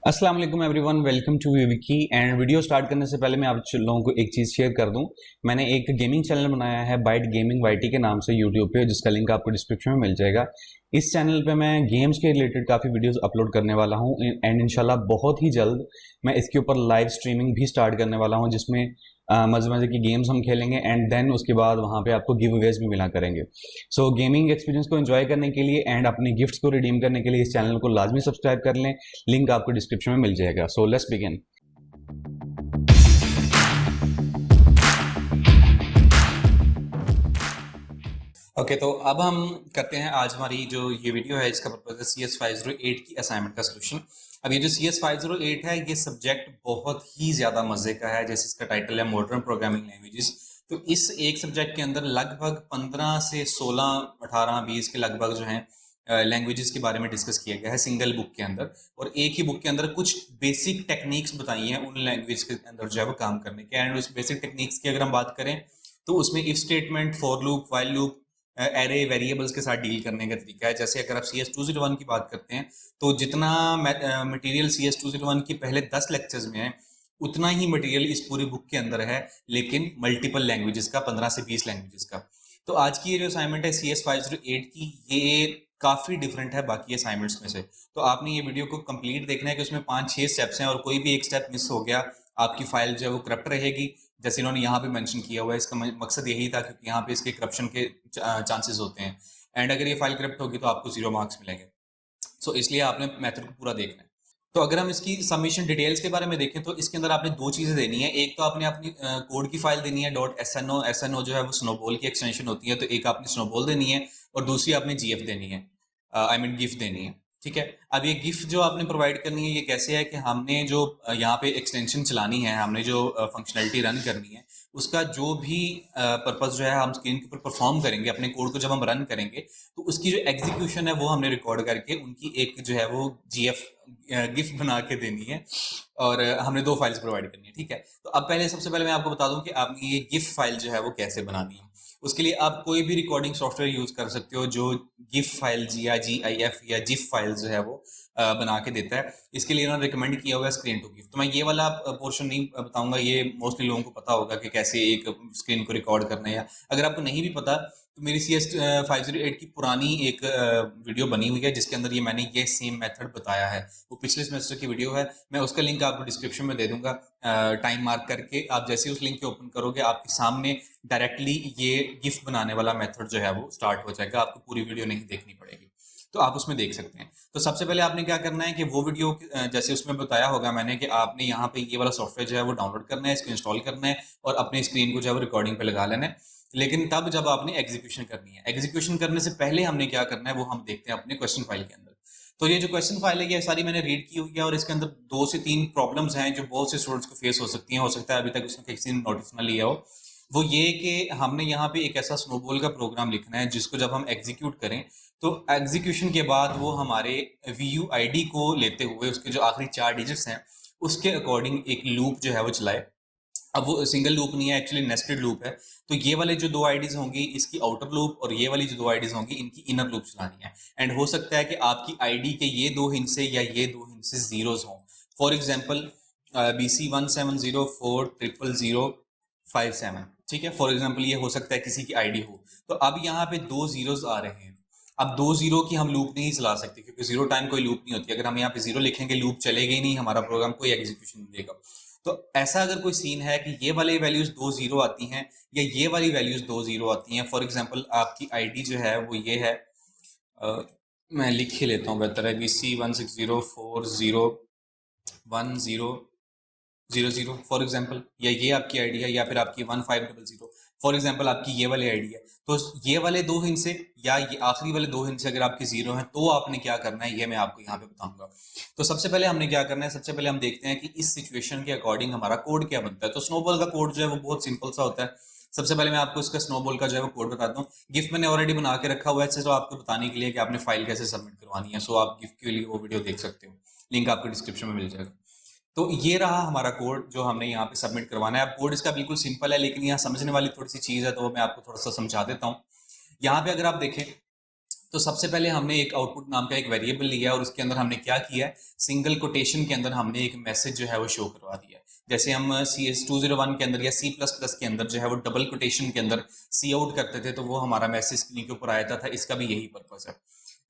अस्सलाम वालेकुम everyone, welcome to Wiki. And video start करने से पहले मैं आप लोगों को एक चीज़ शेयर कर दूं। मैंने एक गेमिंग चैनल बनाया है बाइट गेमिंग वाईटी के नाम से यूट्यूब पे, जिसका लिंक आपको डिस्क्रिप्शन में मिल जाएगा। इस चैनल पे मैं गेम्स के रिलेटेड काफ़ी वीडियोस अपलोड करने वाला हूं एंड इंशाल्लाह बहुत ही जल्द मैं इसके ऊपर लाइव स्ट्रीमिंग भी स्टार्ट करने वाला हूं, जिसमें मज़े मज़े की गेम्स हम खेलेंगे एंड देन उसके बाद वहाँ पे आपको गिव अवेज भी मिला करेंगे। सो गेमिंग एक्सपीरियंस को एंजॉय करने के लिए एंड अपने गिफ्ट्स को रिडीम करने के लिए इस चैनल को लाजमी सब्सक्राइब कर लें। लिंक आपको डिस्क्रिप्शन में मिल जाएगा। So let's begin. ओके, तो अब हम करते हैं आज हमारी जो ये वीडियो है, इसका पर्पज है CS508 की असाइनमेंट का सोल्यूशन। अब ये जो CS508 है, ये सब्जेक्ट बहुत ही ज़्यादा मज़े का है। जैसे इसका टाइटल है मॉडर्न प्रोग्रामिंग लैंग्वेजेस। तो इस एक सब्जेक्ट के अंदर लगभग 15 से 16, 18, 20 के लगभग जो है लैंग्वेजेस के बारे में डिस्कस किया गया है सिंगल बुक के अंदर। और एक ही बुक के अंदर कुछ बेसिक टेक्निक्स बताई हैं उन लैंग्वेज के अंदर जो है वो काम करने के। एंड उस बेसिक टेक्निक्स की अगर हम बात करें तो उसमें if statement, for loop, while loop, array variables के साथ डील करने का तरीका है। जैसे अगर आप CS201 की बात करते हैं तो जितना मटेरियल CS201 की पहले 10 लेक्चर्स में है, उतना ही मटेरियल इस पूरी बुक के अंदर है, लेकिन मल्टीपल लैंग्वेजेस का, 15 से 20 लैंग्वेजेस का। तो आज की ये जो असाइनमेंट है CS508 की, ये काफ़ी डिफरेंट है बाकी असाइनमेंट्स में से। तो आपने ये वीडियो को कंप्लीट देखना है कि उसमें 5-6 स्टेप्स हैं और कोई भी एक स्टेप मिस हो गया, आपकी फाइल जो है वो करप्ट रहेगी। जैसे इन्होंने यहाँ पे मेंशन किया हुआ है, इसका मकसद यही था क्योंकि यहाँ पे इसके करप्शन के चांसेस होते हैं। एंड अगर ये फाइल करप्ट होगी तो आपको 0 मार्क्स मिलेंगे। सो इसलिए आपने मेथड को पूरा देखना है। तो अगर हम इसकी सबमिशन डिटेल्स के बारे में देखें तो इसके अंदर आपने दो चीज़ें देनी है। एक तो आपने अपनी कोड की फाइल देनी है .sno। SNO जो है वो स्नोबॉल की एक्सटेंशन होती है, तो एक आपने स्नोबॉल देनी है और दूसरी आपने GF देनी है, आई मीन गिफ देनी है। ठीक है। अब ये गिफ्ट जो आपने प्रोवाइड करनी है, ये कैसे है कि हमने जो यहाँ पे एक्सटेंशन चलानी है, हमने जो फंक्शनलिटी रन करनी है, उसका जो भी पर्पस जो है हम स्क्रीन के ऊपर परफॉर्म करेंगे, अपने कोड को जब हम रन करेंगे तो उसकी जो एग्जीक्यूशन है वो हमने रिकॉर्ड करके उनकी एक जो है वो GF गिफ्ट बना के देनी है। और हमने 2 फाइल्स प्रोवाइड करनी है। ठीक है। तो अब पहले सबसे पहले मैं आपको बता दूं कि आपने ये गिफ फाइल जो है वो कैसे बनानी है। उसके लिए आप कोई भी रिकॉर्डिंग सॉफ्टवेयर यूज कर सकते हो जो गिफ फाइल या GIF या जिफ फाइल जो है वो बना के देता है। इसके लिए उन्होंने रिकमेंड किया हुआ है स्क्रीन टू गिफ। तो मैं ये वाला पोर्शन नहीं बताऊंगा, ये मोस्टली लोगों को पता होगा कि कैसे एक स्क्रीन को रिकॉर्ड करना है। या अगर आपको नहीं भी पता तो मेरी CS508 की पुरानी एक वीडियो बनी हुई है जिसके अंदर ये मैंने ये सेम मेथड बताया है। वो पिछले सेमेस्टर की वीडियो है, मैं उसका लिंक आपको डिस्क्रिप्शन में दे दूंगा। टाइम मार्क करके आप जैसे उस लिंक को ओपन करोगे, आपके सामने डायरेक्टली ये गिफ्ट बनाने वाला मेथड जो है वो स्टार्ट हो जाएगा। आपको पूरी वीडियो नहीं देखनी पड़ेगी, तो आप उसमें देख सकते हैं। तो सबसे पहले आपने क्या करना है कि वो वीडियो जैसे उसमें बताया होगा मैंने कि आपने यहाँ पे ये वाला सॉफ्टवेयर जो है वो डाउनलोड करना है, इसको इंस्टॉल करना है और अपनी स्क्रीन को जो है वो रिकॉर्डिंग पे लगा लेना है। लेकिन तब जब आपने एग्जीक्यूशन करनी है, एग्जीक्यूशन करने से पहले हमने क्या करना है वो हम देखते हैं अपने क्वेश्चन फाइल के अंदर। तो ये जो क्वेश्चन फाइल है ये सारी मैंने रीड की हुई है और इसके अंदर 2 से 3 प्रॉब्लम्स हैं जो बहुत से स्टूडेंट्स को फेस हो सकती हैं। हो सकता है अभी तक उसने किसी ने नोटिस ना लिया हो। वो ये कि हमने यहाँ पे एक ऐसा स्नोबॉल का प्रोग्राम लिखना है जिसको जब हम एग्जीक्यूट करें तो एग्जीक्यूशन के बाद वो हमारे VUID को लेते हुए उसके जो आखिरी 4 डिजिट्स हैं उसके अकॉर्डिंग एक लूप जो है वो चलाए। अब वो सिंगल लूप नहीं है, एक्चुअली नेस्टेड लूप है। तो ये वाले जो 2 आईडीज होंगी, इसकी आउटर लूप, और ये वाली जो 2 आईडीज होंगी इनकी इनर लूप चलानी है। एंड हो सकता है कि आपकी आईडी के ये 2 हिस्से या ये 2 हिस्से जीरोज हों। For example BC170400057। ठीक है, फॉर एग्जाम्पल ये हो सकता है किसी की आईडी हो। तो अब यहाँ पे 2 जीरोज आ रहे हैं। अब 2 जीरो की हम लूप नहीं चला सकते क्योंकि 0 टाइम कोई लूप नहीं होती। अगर हम यहाँ पे 0 लिखेंगे लूप चलेगा ही नहीं, हमारा प्रोग्राम कोई एग्जीक्यूशन नहीं देगा। तो ऐसा अगर कोई सीन है कि ये वाली वैल्यूज 2 जीरो आती हैं या ये वाली वैल्यूज 2 जीरो आती हैं, फॉर एग्जांपल आपकी आईडी जो है वो ये है, मैं लिख ही लेता हूँ बेहतर है, BC160401000 फॉर एग्जांपल, या ये आपकी आईडी है या फिर आपकी 1500 फॉर एग्जांपल आपकी ये वाली आईडी है। तो ये वाले 2 हिस्से या ये आखिरी वाले 2 हिस्से अगर आपके 0 हैं तो आपने क्या करना है ये मैं आपको यहाँ पे बताऊंगा। तो सबसे पहले हमने क्या करना है, सबसे पहले हम देखते हैं कि इस सिचुएशन के अकॉर्डिंग हमारा कोड क्या बनता है। तो स्नोबॉल का कोड जो है वो बहुत सिंपल सा होता है। सबसे पहले मैं आपको इसका स्नोबॉल का जो है वो कोड बताता हूँ। गिफ्ट मैंने ऑलरेडी बना के रखा हुआ है सिर्फ आपको बताने के लिए कि आपने फाइल कैसे सबमिट करवानी है। सो आप गिफ्ट के लिए वो वीडियो देख सकते हो, लिंक आपको डिस्क्रिप्शन में मिल जाएगा। तो ये रहा हमारा कोड जो हमने यहाँ पे सबमिट करवाना है। अब कोड इसका बिल्कुल सिंपल है, लेकिन यहाँ समझने वाली थोड़ी सी चीज़ है, तो मैं आपको थोड़ा सा समझा देता हूँ। यहाँ पे अगर आप देखें तो सबसे पहले हमने एक आउटपुट नाम का एक वेरिएबल लिया और उसके अंदर हमने क्या किया, सिंगल कोटेशन के अंदर हमने एक मैसेज जो है वो शो करवा दिया। जैसे हम CS201 के अंदर या C++ के अंदर जो है वो डबल कोटेशन के अंदर सी आउट करते थे, तो वो हमारा मैसेज स्क्रीन के ऊपर आया था। इसका भी यही पर्पज है।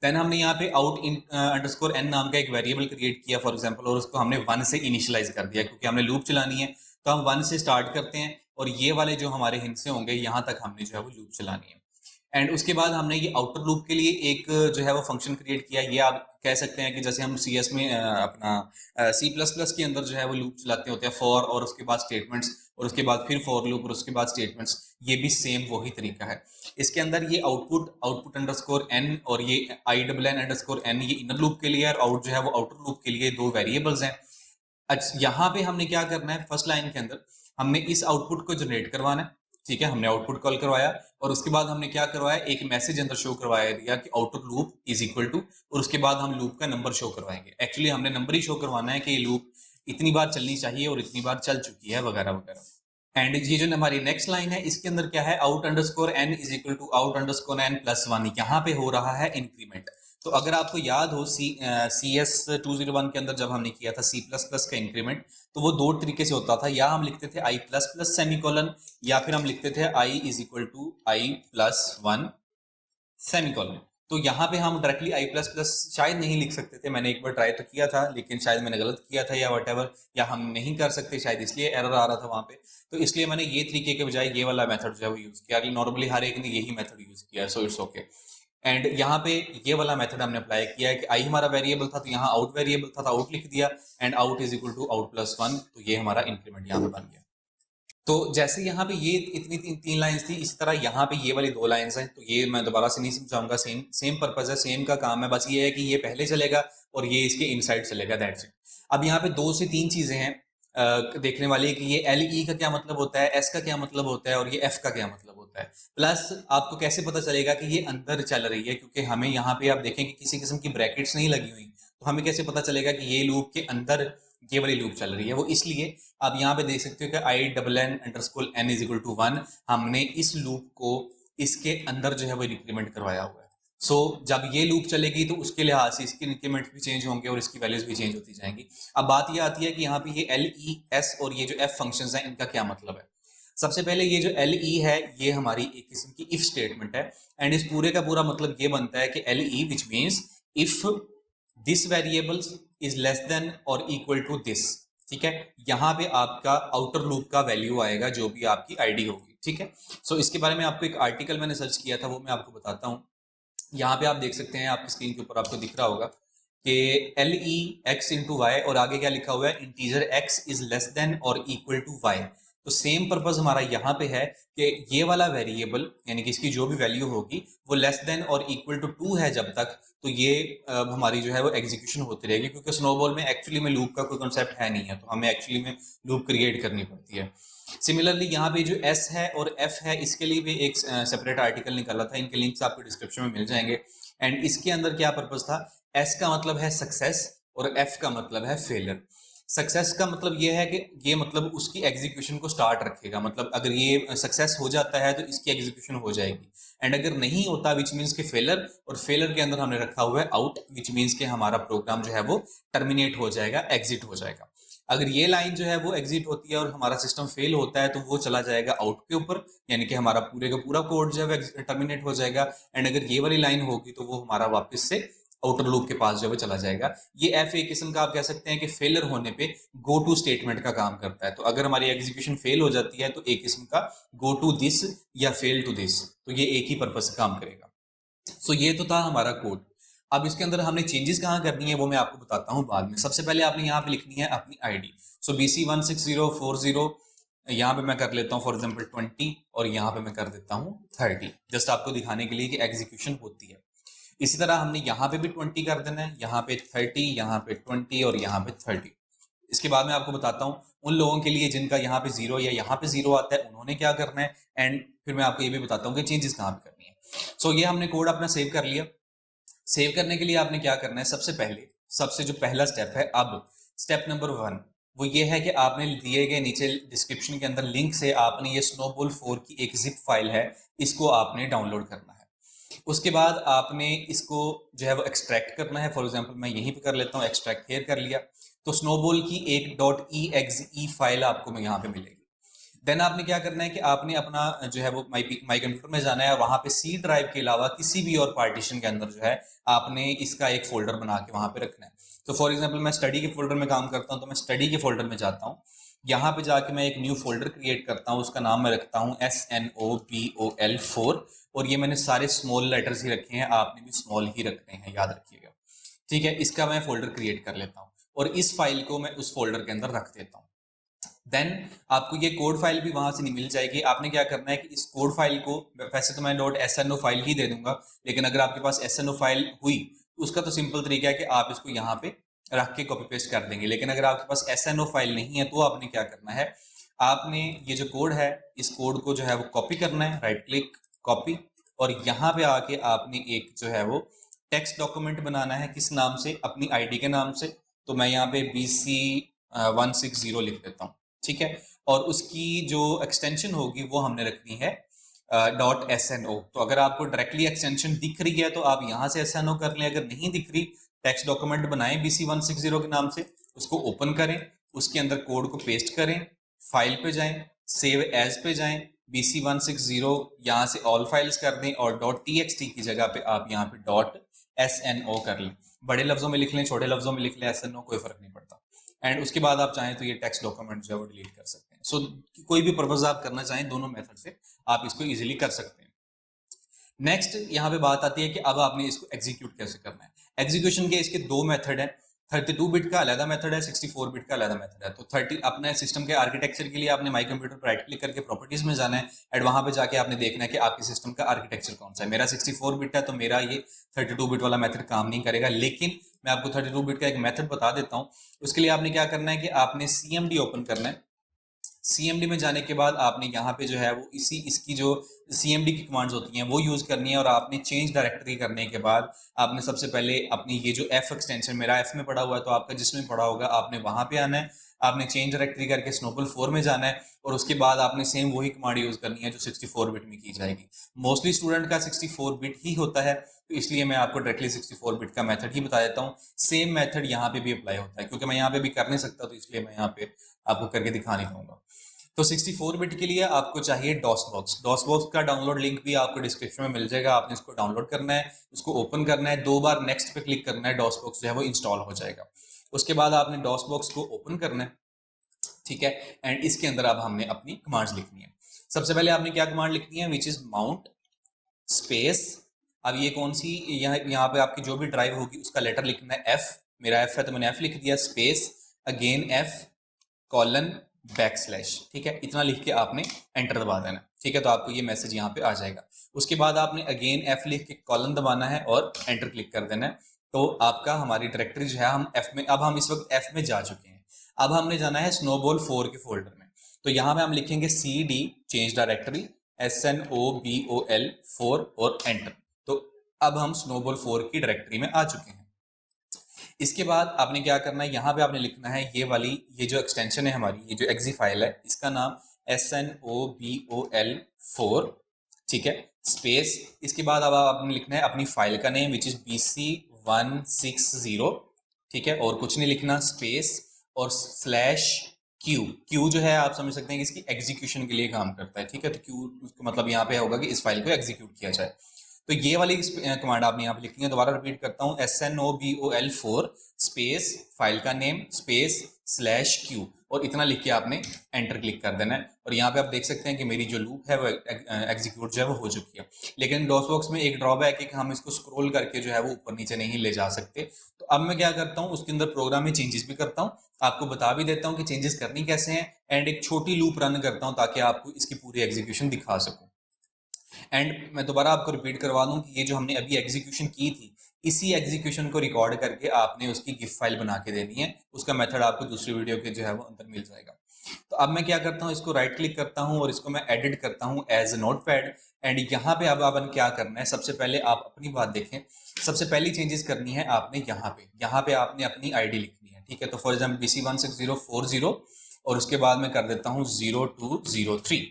देन हमने यहाँ पे आउट इन अंडरस्कोर एन नाम का एक वेरिएबल क्रिएट किया फॉर एग्जांपल, और उसको हमने 1 से इनिशियलाइज कर दिया, क्योंकि हमने लूप चलानी है तो हम 1 से स्टार्ट करते हैं और ये वाले जो हमारे हिस्से होंगे यहाँ तक हमने जो है वो लूप चलानी है। एंड उसके बाद हमने ये आउटर लूप के लिए एक जो है वो फंक्शन क्रिएट किया। ये आप कह सकते हैं कि जैसे हम CS में अपना C++ के अंदर जो है वो लूप चलाते होते हैं, फॉर और उसके बाद स्टेटमेंट्स और उसके बाद फिर फॉर लूप और उसके बाद स्टेटमेंट्स, ये भी सेम वही तरीका है। इसके अंदर ये आउटपुट अंडरस्कोर एन और ये INN अंडरस्कोर एन ये इनर लूप के लिए और आउट जो है वो आउटर लूप के लिए दो वेरिएबल्स हैं। अच्छा, यहाँ पे हमने क्या करना है, फर्स्ट लाइन के अंदर हमने इस आउटपुट को जनरेट करवाना है। ठीक है, हमने आउटपुट कॉल करवाया और उसके बाद हमने क्या करवाया, एक मैसेज अंदर शो करवाया दिया कि outer loop is equal to, और उसके बाद हम लूप का नंबर शो करवाएंगे। एक्चुअली हमने नंबर ही शो करवाना है कि ये लूप इतनी बार चलनी चाहिए और इतनी बार चल चुकी है वगैरह वगैरह। एंड ये जो हमारी नेक्स्ट लाइन है इसके अंदर क्या है, out underscore N is equal to out underscore N plus 1, यहाँ पे हो रहा है इंक्रीमेंट। तो अगर आपको याद हो CS201 के अंदर जब हमने किया था C++ का इंक्रीमेंट, तो वो दो तरीके से होता था, या हम लिखते थे I++ सेमीकोलन, या फिर हम लिखते थे I is equal to I+1 semicolon. तो यहाँ पे हम डायरेक्टली I++ शायद नहीं लिख सकते थे, मैंने एक बार ट्राई तो किया था लेकिन शायद मैंने गलत किया था या वटेवर, या हम नहीं कर सकते शायद इसलिए एरर आ रहा था वहाँ पे। तो इसलिए मैंने ये तरीके के बजाय ये वाला मेथड जो है वो यूज किया। नॉर्मली हर एक ने यही मेथड यूज किया, सो इट्स ओके। एंड यहाँ पे ये वाला मेथड हमने अप्लाई किया है कि आई हमारा वेरिएबल था तो यहाँ आउट वेरिएबल था तो आउट लिख दिया, and out is equal to आउट+1, तो ये हमारा इंक्रीमेंट यहाँ पे बन गया। तो जैसे यहाँ पे ये इतनी तीन लाइंस थी, इसी तरह यहाँ पे ये वाली दो लाइंस हैं, तो ये मैं दोबारा से नहीं समझाऊंगा, सेम पर्पज है, सेम का काम है, बस ये है कि ये पहले चलेगा और ये इसके इनसाइड चलेगा, दैट्स इट। अब यहाँ पे 2 से 3 चीजें हैं देखने वाली, कि ये LE का क्या मतलब होता है, S का क्या मतलब होता है और ये F का क्या मतलब होता है। प्लस आपको कैसे पता चलेगा कि ये अंदर चल रही है, क्योंकि हमें यहाँ पे आप देखें कि किसी किस्म की ब्रैकेट्स नहीं लगी हुई, तो हमें कैसे पता चलेगा कि ये लूप के अंदर ये वाली लूप चल रही है। वो इसलिए आप यहाँ पे देख सकते हो कि INN underscore n is equal to 1, हमने इस लूप को इसके अंदर जो है वो इंक्रीमेंट करवाया हुआ है। सो जब ये लूप चलेगी तो उसके लिहाज से इसके इंक्रीमेंट भी चेंज होंगे और इसकी वैल्यूज भी चेंज होती जाएंगी। अब बात ये आती है कि यहाँ पे ये LE, S और ये जो F फंक्शंस हैं इनका क्या मतलब है। सबसे पहले ये जो LE है ये हमारी एक किस्म की इफ स्टेटमेंट है, एंड इस पूरे का पूरा मतलब ये बनता है कि LE which means if this variable is less than और इक्वल टू दिस। ठीक है, यहाँ पे आपका आउटर लूप का वैल्यू आएगा जो भी आपकी आईडी होगी। ठीक है, सो इसके बारे में आपको एक आर्टिकल मैंने सर्च किया था, वो मैं आपको बताता हूँ। यहाँ पे आप देख सकते हैं, आपकी स्क्रीन के ऊपर आपको दिख रहा होगा कि LE x इंटू वाई और आगे क्या लिखा हुआ है, integer x is less than और इक्वल टू वाई। तो सेम पर्पस हमारा यहाँ पे है कि ये वाला वेरिएबल यानी कि इसकी जो भी वैल्यू होगी वो लेस देन और इक्वल टू 2 है जब तक, तो ये हमारी जो है वो एग्जीक्यूशन होती रहेगी, क्योंकि स्नोबॉल में एक्चुअली में लूप का कोई कॉन्सेप्ट है नहीं है, तो हमें एक्चुअली में लूप क्रिएट करनी पड़ती है। सिमिलरली यहाँ पे जो S है और F है इसके लिए भी एक सेपरेट आर्टिकल निकाला था, इनके लिंक्स आपको डिस्क्रिप्शन में मिल जाएंगे। एंड इसके अंदर क्या पर्पस था, S का मतलब है सक्सेस और F का मतलब है फेलियर। सक्सेस का मतलब ये है कि ये मतलब उसकी एग्जीक्यूशन को स्टार्ट रखेगा, मतलब अगर ये सक्सेस हो जाता है तो इसकी एग्जीक्यूशन हो जाएगी, एंड अगर नहीं होता विच मीन्स के फेलर, और फेलर के अंदर हमने रखा हुआ है आउट, विच मीन्स के हमारा प्रोग्राम जो है वो टर्मिनेट हो जाएगा, एग्जिट हो जाएगा। अगर ये लाइन जो है वो एग्जिट होती है और हमारा सिस्टम फेल होता है तो वो चला जाएगा आउट के ऊपर, यानी कि हमारा पूरे का पूरा कोड जो है वो टर्मिनेट हो जाएगा। एंड अगर ये वाली लाइन होगी तो वो हमारा वापस से आउटर लूप के पास जो है चला जाएगा। ये एफ एक किस्म का आप कह सकते हैं कि फेलर होने पे गो टू स्टेटमेंट का काम करता है। तो अगर हमारी एग्जीक्यूशन फेल हो जाती है तो एक किस्म का गो टू दिस या फेल टू दिस, तो ये एक ही पर्पज से काम करेगा। सो ये तो था हमारा कोड। अब इसके अंदर हमने चेंजेस कहाँ करनी है वो मैं आपको बताता हूँ बाद में। सबसे पहले आपने यहाँ पे लिखनी है अपनी आईडी। सो BC16040 यहाँ पे मैं कर लेता हूँ फॉर एग्जाम्पल 20 और यहाँ पे मैं कर देता हूँ 30, जस्ट आपको दिखाने के लिए कि एग्जीक्यूशन होती है। इसी तरह हमने यहाँ पे भी 20 कर देना है, यहाँ पे 30, यहाँ पे 20 और यहाँ पे 30। इसके बाद मैं आपको बताता हूँ उन लोगों के लिए जिनका यहाँ पे 0 या यहाँ पे 0 आता है उन्होंने क्या करना है, एंड फिर मैं आपको ये भी बताता हूँ कि चेंजेस कहाँ पे करनी है। सो ये हमने कोड अपना सेव कर लिया। सेव करने के लिए आपने क्या करना है, सबसे पहले सबसे जो पहला स्टेप है, अब स्टेप नंबर 1 वो ये है कि आपने दिए गए नीचे डिस्क्रिप्शन के अंदर लिंक से आपने ये snowball4 की एक जिप फाइल है, इसको आपने डाउनलोड करना है। उसके बाद आपने इसको जो है वो एक्सट्रैक्ट करना है। फॉर एग्जांपल मैं यहीं पे कर लेता हूँ, एक्सट्रैक्ट हेयर कर लिया, तो स्नोबॉल की एक .exe फाइल आपको मैं यहाँ पे मिलेगी। देन आपने क्या करना है कि आपने अपना जो है वो माई कंप्यूटर में जाना है, वहां पे सी ड्राइव के अलावा किसी भी और पार्टीशन के अंदर जो है आपने इसका एक फोल्डर बना के वहां पे रखना है। तो फॉर एग्जांपल मैं स्टडी के फोल्डर में काम करता हूँ, तो मैं स्टडी के फोल्डर में जाता हूँ, यहाँ पे जाके मैं एक न्यू फोल्डर क्रिएट करता हूँ, उसका नाम मैं रखता हूँ SNOBOL4, और ये मैंने सारे स्मॉल लेटर्स ही रखे हैं, आपने भी स्मॉल ही रखने हैं, याद रखिएगा। ठीक है, इसका मैं फोल्डर क्रिएट कर लेता हूँ और इस फाइल को मैं उस फोल्डर के अंदर रख देता हूँ। देन आपको ये कोड फाइल भी वहां से नहीं मिल जाएगी। आपने क्या करना है कि इस कोड फाइल को, वैसे तो मैं .SNO फाइल ही दे दूंगा, लेकिन अगर आपके पास SNO फाइल हुई तो उसका तो सिंपल तरीका है कि आप इसको यहाँ पे रख के कॉपी पेस्ट कर देंगे। लेकिन अगर आपके पास SNO फाइल नहीं है तो आपने क्या करना है, आपने ये जो कोड है, इस कोड को जो है वो कॉपी करना है, राइट क्लिक कॉपी, और यहाँ पे आके आपने एक जो है वो टेक्स्ट डॉक्यूमेंट बनाना है। किस नाम से? अपनी आईडी के नाम से। तो मैं यहाँ पे BC160 लिख देता हूँ, ठीक है। और उसकी जो एक्सटेंशन होगी वो हमने रखनी है .SNO। तो अगर आपको डायरेक्टली एक्सटेंशन दिख रही है तो आप यहाँ से SNO कर लें, अगर नहीं दिख रही, टेक्स्ट डॉक्यूमेंट बनाएं BC160 के नाम से, उसको ओपन करें, उसके अंदर कोड को पेस्ट करें, फाइल पे जाएं, सेव एज पे जाएं, BC160 यहाँ से ऑल फाइल्स कर दें और .txt की जगह पे आप यहाँ पे .SNO कर लें। बड़े लफ्जों में लिख लें, छोटे लफ्जों में लिख लें, SNO कोई फर्क नहीं पड़ता। एंड उसके बाद आप चाहें तो ये टेक्स्ट डॉक्यूमेंट जो है वो डिलीट कर सकते हैं। सो कोई भी पर्पज आप करना चाहें, दोनों मेथड से आप इसको इजीली कर सकते हैं। नेक्स्ट यहाँ पे बात आती है कि अब आपने इसको एग्जीक्यूट कैसे करना है। एग्जीक्यूशन के इसके दो मेथड है, 32 बिट का अलग मेथड है, 64 बिट का अलग मेथड है। तो 30 अपने सिस्टम के आर्किटेक्चर के लिए आपने माई कंप्यूटर पर राइट क्लिक करके प्रॉपर्टीज में जाना है, एंड वहां पे जाके आपने देखना है कि आपके सिस्टम का आर्किटेक्चर कौन सा है। मेरा 64 बिट है तो मेरा ये 32 बिट वाला मेथड काम नहीं करेगा, लेकिन मैं आपको 32 बिट का एक मेथड बता देता हूँ। उसके लिए आपने क्या करना है कि आपने CMD ओपन करना है। CMD में जाने के बाद आपने यहाँ पे जो है वो इसकी जो CMD की कमांड्स होती हैं वो यूज करनी है, और आपने चेंज डायरेक्टरी करने के बाद आपने सबसे पहले अपनी ये जो F एक्सटेंशन, मेरा F में पड़ा हुआ है तो आपका जिसमें पड़ा होगा आपने वहां पे आना है, आपने चेंज डायरेक्टरी करके snowball4 में जाना है, और उसके बाद आपने सेम वही कमांड यूज करनी है जो 64 बिट में की जाएगी। मोस्टली स्टूडेंट का 64 बिट ही होता है, तो इसलिए मैं आपको डायरेक्टली 64 बिट का मेथड ही बता देता हूँ। सेम मेथड यहाँ पे भी अप्लाई होता है, क्योंकि मैं यहाँ पे भी कर नहीं सकता तो इसलिए मैं यहाँ पे आपको करके दिखा नहीं पाऊंगा। तो 64 बिट के लिए आपको चाहिए डॉसबॉक्स। डॉसबॉक्स का डाउनलोड लिंक भी आपको डिस्क्रिप्शन में मिल जाएगा, आपने इसको डाउनलोड करना है, उसको ओपन करना है, 2 बार नेक्स्ट पे क्लिक करना है, डॉसबॉक्स जो है वो इंस्टॉल हो जाएगा। उसके बाद आपने डॉसबॉक्स को ओपन करना है, ठीक है, एंड इसके अंदर अब हमने अपनी कमांड्स लिखनी है। सबसे पहले आपने क्या कमांड लिखनी है, विच इज माउंट स्पेस, अब ये कौन सी, यहाँ पे आपकी जो भी ड्राइव होगी उसका लेटर लिखना है F, मेरा F है तो मैंने F लिख दिया, space again F colon backslash, ठीक है, इतना लिख के आपने एंटर दबा देना, ठीक है। तो आपको ये मैसेज यहाँ पे आ जाएगा। उसके बाद आपने अगेन F लिख के कॉलन दबाना है और एंटर क्लिक कर देना है। तो आपका हमारी डायरेक्टरी जो है, हम F में, अब हम इस वक्त F में जा चुके हैं, अब हमने जाना है snowball4 के फोल्डर में। तो यहाँ पे हम लिखेंगे CD चेंज डायरेक्टरी SNOBOL4 और एंटर। तो अब हम snowball4 की डायरेक्टरी में आ चुके हैं। इसके बाद आपने क्या करना है, यहाँ पे आपने लिखना है ये वाली, ये जो एक्सटेंशन है हमारी, ये जो एग्जी फाइल है, इसका नाम SNOBOL4, ठीक है, स्पेस, इसके बाद अब आपने लिखना है अपनी फाइल का नेम विच इज BC160, ठीक है, और कुछ नहीं लिखना, स्पेस और /Q जो है आप समझ सकते हैं कि इसकी एग्जीक्यूशन के लिए काम करता है, ठीक है। तो Q मतलब यहाँ पे होगा कि इस फाइल को एग्जीक्यूट किया जाए। तो ये वाली कमांड आपने यहाँ पे लिखनी है, दोबारा रिपीट करता हूँ, SNOBOL4 स्पेस फाइल का नेम स्पेस /Q, और इतना लिख के आपने एंटर क्लिक कर देना है। और यहाँ पे आप देख सकते हैं कि मेरी जो लूप है वो एग्जीक्यूट जो है वो हो चुकी है। लेकिन डॉसबॉक्स में एक ड्रॉबैक है कि हम इसको स्क्रॉल करके जो है वो ऊपर नीचे नहीं ले जा सकते। तो अब मैं क्या करता हूँ, उसके अंदर प्रोग्राम में चेंजेस भी करता हूँ, आपको बता भी देता हूँ कि चेंजेस करनी कैसे हैं, एंड एक छोटी लूप रन करता हूँ ताकि आपको इसकी पूरी एग्जीक्यूशन दिखा सकूँ। एंड मैं दोबारा आपको रिपीट करवा दूं कि ये जो हमने अभी एग्जीक्यूशन की थी, इसी एग्जीक्यूशन को रिकॉर्ड करके आपने उसकी गिफ फाइल बना के देनी है। उसका मेथड आपको दूसरी वीडियो के जो है वो अंदर मिल जाएगा। तो अब मैं क्या करता हूँ, इसको राइट क्लिक करता हूँ और इसको मैं एडिट करता हूँ एज ए नोटपैड। एंड यहाँ पे अब आपने क्या करना है, सबसे पहले आप अपनी बात देखें, सबसे पहली चेंजेस करनी है आपने यहाँ पे आपने अपनी आईडी लिखनी है, ठीक है। तो फॉर एग्जाम्पल BC16040, और उसके बाद मैं कर देता हूँ 0203,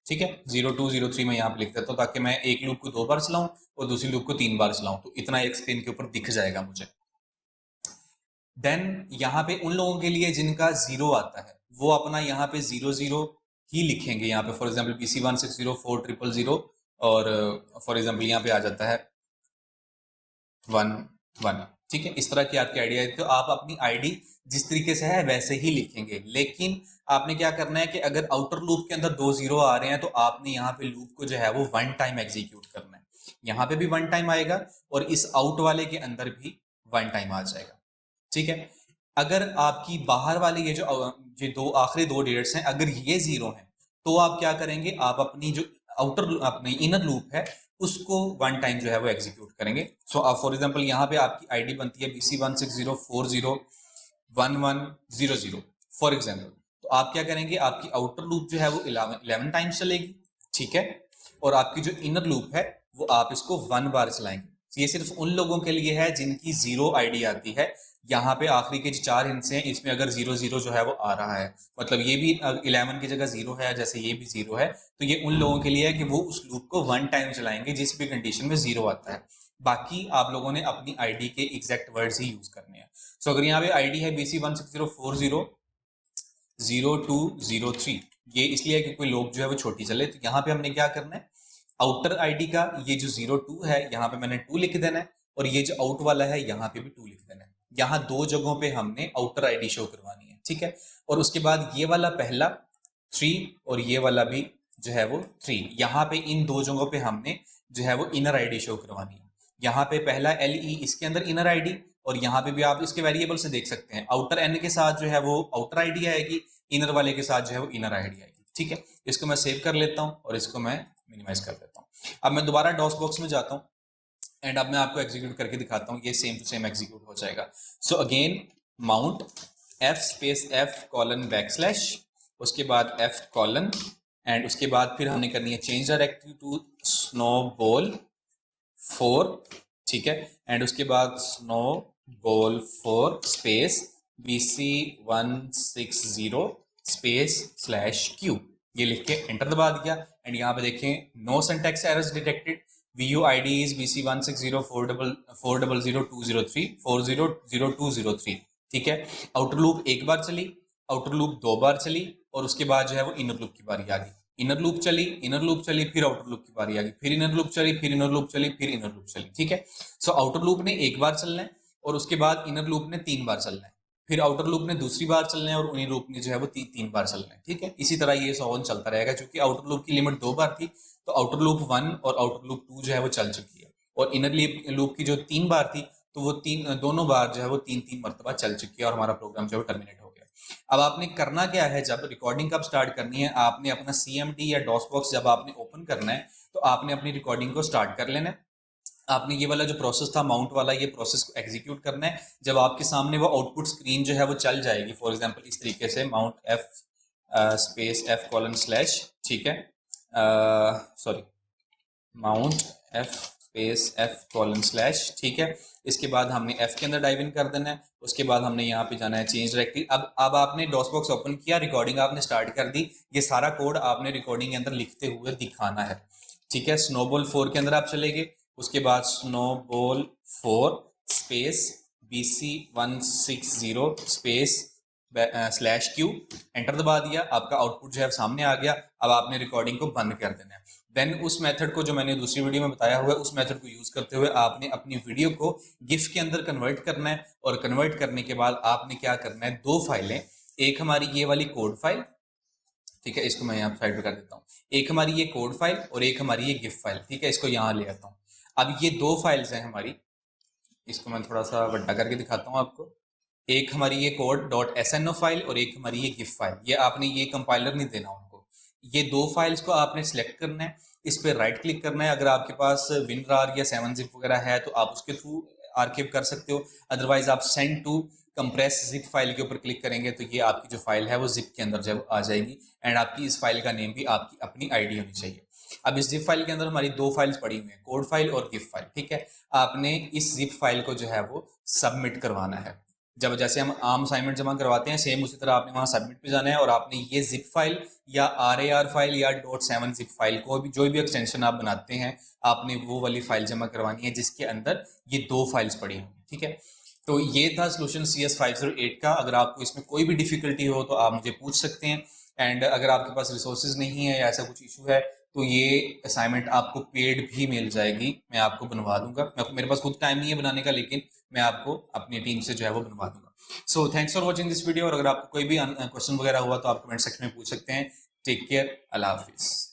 ठीक है। 0203 मैं यहाँ पे लिख देता हूँ ताकि मैं एक लूप को 2 बार चलाऊं और दूसरी लूप को 3 बार चलाऊं, तो इतना एक स्क्रीन के ऊपर दिख जाएगा मुझे। देन यहाँ पे उन लोगों के लिए जिनका 0 आता है वो अपना यहाँ पे 00 ही लिखेंगे। यहाँ पे फॉर एग्जाम्पल BC1604000 और फॉर एग्जाम्पल यहाँ पे आ जाता है 11, ठीक है। इस तरह की आपकी आईडी है, तो आप अपनी आईडी जिस तरीके से है वैसे ही लिखेंगे। लेकिन आपने क्या करना है कि अगर आउटर लूप के अंदर 2 0 आ रहे हैं तो आपने यहाँ पे लूप को जो है वो 1 टाइम एग्जीक्यूट करना है। यहाँ पे भी 1 टाइम आएगा और इस आउट वाले के अंदर भी 1 टाइम आ जाएगा, ठीक है। अगर आपकी बाहर वाले ये जो आखिरी 2 डिजिट्स हैं अगर ये 0 हैं तो आप क्या करेंगे, आप अपनी जो अपनी इनर लूप है उसको 1 टाइम जो है वो एग्जीक्यूट करेंगे। सो आप फॉर एग्जांपल यहाँ पे आपकी आईडी बनती है BC160401100 फॉर एग्जांपल, तो आप क्या करेंगे, आपकी आउटर लूप जो है वो 11 टाइम्स चलेगी, ठीक है। और आपकी जो इनर लूप है वो आप इसको 1 बार चलाएंगे। ये सिर्फ उन लोगों के लिए है जिनकी 0 आईडी आती है। यहाँ पे आखिरी के जो 4 हिस्से हैं इसमें अगर 00 जो है वो आ रहा है, मतलब ये भी 11 की जगह 0 है, जैसे ये भी 0 है, तो ये उन लोगों के लिए है कि वो उस लूप को 1 टाइम चलाएंगे जिस भी कंडीशन में 0 आता है। बाकी आप लोगों ने अपनी आईडी के एग्जैक्ट वर्ड्स ही यूज करने हैं। सो अगर यहाँ पे आईडी है BC160400203, ये इसलिए है कि कोई लोग जो है वो छोटी चले, तो यहाँ पे हमने क्या करना है, आउटर आईडी का ये जो 02 है यहाँ पे मैंने 2 लिख देना है और ये जो आउट वाला है यहाँ पे भी 2 लिख देना है। यहाँ 2 जगहों पे हमने आउटर आईडी शो करवानी है, ठीक है। और उसके बाद ये वाला पहला 3 और ये वाला भी जो है वो 3, यहाँ पे इन 2 जगहों पे हमने जो है वो इनर आईडी शो करवानी है। यहाँ पे पहला LE इसके अंदर इनर आईडी, और यहाँ पे भी आप इसके वेरिएबल से देख सकते हैं, आउटर N के साथ जो है वो आउटर आईडी आएगी, इनर वाले के साथ जो है वो इनर आईडी आएगी, ठीक है। इसको मैं सेव कर लेता हूँ और इसको मैं मिनिमाइज कर देता हूँ। अब मैं दोबारा डॉस बॉक्स में जाता हूँ एंड अब मैं आपको एग्जीक्यूट करके दिखाता हूँ, ये सेम टू सेम एग्जीक्यूट हो जाएगा। सो अगेन माउंट F_F:\, उसके बाद F:, एंड उसके बाद फिर हमने करनी है चेंज डायरेक्टरी टू snowball4, ठीक है। एंड उसके बाद snowball4 स्पेस BC160 /Q, ये लिख के एंटर दबा दिया। एंड यहाँ पे देखें no syntax errors detected, VUID is BC160402003 ठीक है। आउटर लूप एक बार चली, आउटर लूप 2 बार चली और उसके बाद जो है वो इनर लूप की बारी आ गई। इनर लूप चली, इनर लूप चली, फिर आउटर लूप की बारी आ गई, फिर इनर लूप चली, फिर इनर लूप चली, फिर इनर लूप चली, ठीक है। सो आउटर लूप ने एक बार चलना है और उसके बाद इनर लूप ने 3 बार चलना है, फिर आउटर लूप ने दूसरी बार चलना है और इनर लूप ने जो है वो 3 बार चलना है, ठीक है। इसी तरह ये सॉन चलता रहेगा, क्योंकि आउटर लूप की लिमिट 2 बार थी तो आउटर लूप 1 और आउटर लूप 2 जो है वो चल चुकी है, और इनर लूप की जो 3 बार थी तो वो दोनों बार जो है वो 3 मरतबा चल चुकी है और हमारा प्रोग्राम जो है टर्मिनेट हो गया। अब आपने करना क्या है, जब रिकॉर्डिंग कब स्टार्ट करनी है, आपने अपना CMD या डॉस बॉक्स जब आपने ओपन करना है तो आपने अपनी रिकॉर्डिंग को स्टार्ट कर लेना है। आपने ये वाला जो प्रोसेस था माउंट वाला, ये प्रोसेस को एग्जीक्यूट करना है। जब आपके सामने वो आउटपुट स्क्रीन जो है वो चल जाएगी, फॉर एग्जांपल इस तरीके से माउंट F_F:/, ठीक है, सॉरी माउंट F_F:/, ठीक है। इसके बाद हमने F के अंदर डाइव इन कर देना है, उसके बाद हमने यहाँ पे जाना है चेंज डायरेक्टरी। अब आपने डॉस बॉक्स ओपन किया, रिकॉर्डिंग आपने स्टार्ट कर दी, ये सारा कोड आपने रिकॉर्डिंग के अंदर लिखते हुए दिखाना है, ठीक है। snowball4 के अंदर आप चले गए, उसके बाद snowball4 space BC160 space /Q, enter दबा दिया, आपका आउटपुट जो है सामने आ गया। अब आपने रिकॉर्डिंग को बंद कर देना है। देन उस मेथड को जो मैंने दूसरी वीडियो में बताया हुआ है, उस मेथड को यूज करते हुए आपने अपनी वीडियो को गिफ के अंदर कन्वर्ट करना है, और कन्वर्ट करने के बाद आपने क्या करना है, 2 फाइलें, एक हमारी ये वाली कोड फाइल, ठीक है, इसको मैं यहाँ साइड पे कर देता हूँ, एक हमारी ये कोड फाइल और एक हमारी ये गिफ फाइल, ठीक है, इसको यहाँ ले आता हूँ। अब ये 2 फाइल्स हैं हमारी, इसको मैं थोड़ा सा बड़ा करके दिखाता हूँ आपको। एक हमारी ये code.sno फाइल और एक हमारी ये गिफ फाइल, ये आपने ये कंपाइलर नहीं देना उनको, ये 2 फाइल्स को आपने सिलेक्ट करना है, इस पर राइट क्लिक करना है। अगर आपके पास WinRAR या 7-zip वगैरह है तो आप उसके थ्रू आर्काइव कर सकते हो, अदरवाइज आप send to compress zip file के ऊपर क्लिक करेंगे तो ये आपकी जो फाइल है वो जिप के अंदर जब आ जाएगी, एंड आपकी इस फाइल का नेम भी आपकी अपनी आईडी होनी चाहिए। अब इस जिप फाइल के अंदर हमारी 2 फाइल्स पड़ी हुई हैं, कोड फाइल और गिफ फाइल, ठीक है। आपने इस जिप फाइल को जो है वो सबमिट करवाना है। जब जैसे हम आम असाइनमेंट जमा करवाते हैं सेम उसी तरह आपने वहाँ सबमिट पे जाना है और आपने ये जिप फाइल या RAR फाइल या .7 जिप फाइल को भी जो भी एक्सटेंशन आप बनाते हैं आपने वो वाली फाइल जमा करवानी है जिसके अंदर ये 2 फाइल्स पड़ी होंगी, ठीक है। तो ये था सोल्यूशन CS508 का। अगर आपको इसमें कोई भी डिफिकल्टी हो तो आप मुझे पूछ सकते हैं, एंड अगर आपके पास रिसोर्सेज नहीं है या ऐसा कुछ इशू है तो ये असाइनमेंट आपको पेड भी मिल जाएगी, मैं आपको बनवा दूंगा। मेरे पास खुद टाइम नहीं है बनाने का, लेकिन मैं आपको अपनी टीम से जो है वो बनवा दूंगा। So thanks for watching this video, और अगर आपको कोई भी क्वेश्चन वगैरह हुआ तो आप कमेंट सेक्शन में पूछ सकते हैं। टेक केयर, अल्लाह हाफिज।